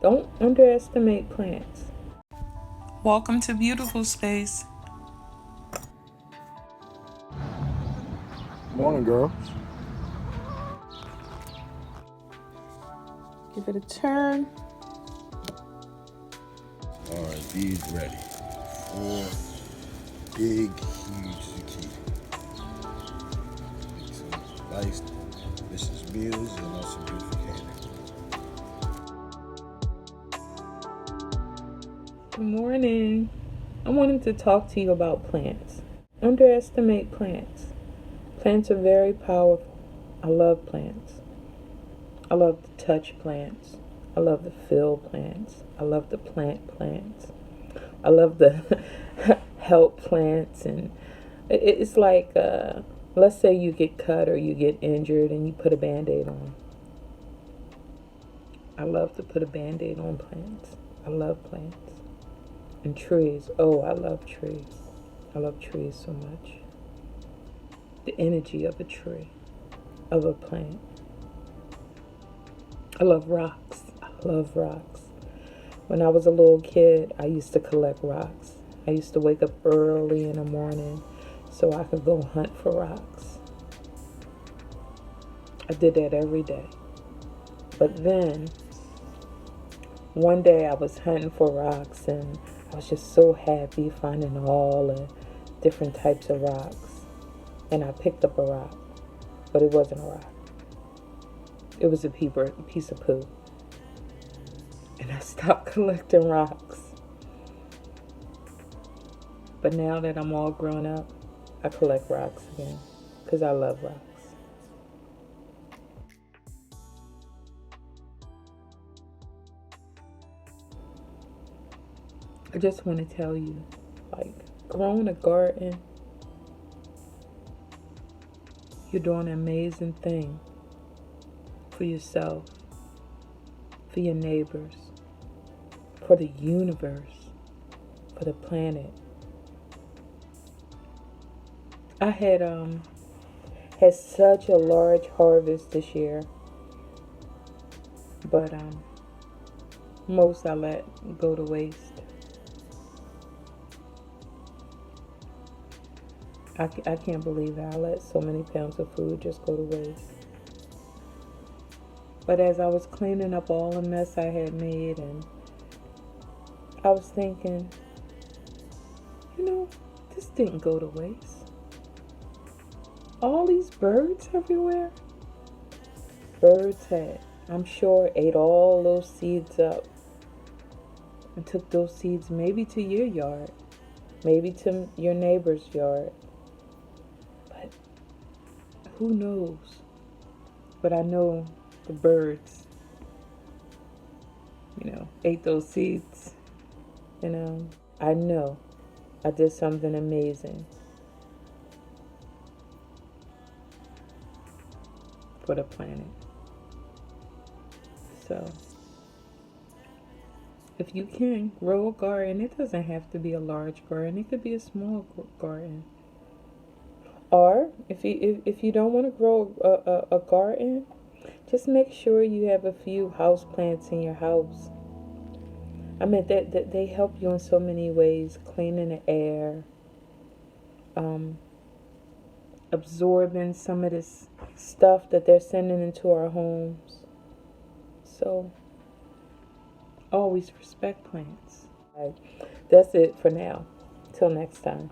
Don't underestimate plants. Welcome to Beautiful Space. Morning, girls. Give it a turn. These ready. 4 big, huge zucchini. Make some nice, delicious meals and also beautiful candy. Good morning. I wanted to talk to you about plants. Underestimate plants. Plants are very powerful. I love plants. I love to touch plants. I love to feel plants. I love to plant plants. I love to help plants. And it's like, let's say you get cut or you get injured and you put a Band-Aid on. I love to put a Band-Aid on plants. I love plants. And trees. Oh, I love trees. I love trees so much. The energy of a tree, of a plant. I love rocks. I love rocks. When I was a little kid, I used to collect rocks. I used to wake up early in the morning so I could go hunt for rocks. I did that every day. But then, one day I was hunting for rocks and I was just so happy finding all the different types of rocks. And I picked up a rock, but it wasn't a rock. It was a piece of poo. And I stopped collecting rocks. But now that I'm all grown up, I collect rocks again because I love rocks. I just want to tell you, like, growing a garden, you're doing an amazing thing for yourself, for your neighbors, for the universe, for the planet. I had such a large harvest this year, but most I let go to waste. I can't believe that I let so many pounds of food just go to waste. But as I was cleaning up all the mess I had made, and I was thinking, this didn't go to waste. All these birds everywhere. Birds I'm sure, ate all those seeds up and took those seeds maybe to your yard, maybe to your neighbor's yard. But who knows? But I know the birds, ate those seeds. I know I did something amazing for the planet. So, if you can grow a garden, it doesn't have to be a large garden. It could be a small garden. Or if you don't want to grow a garden, just make sure you have a few house plants in your house. I mean, that they help you in so many ways, cleaning the air, absorbing some of this stuff that they're sending into our homes. So, always respect plants. That's it for now. Till next time.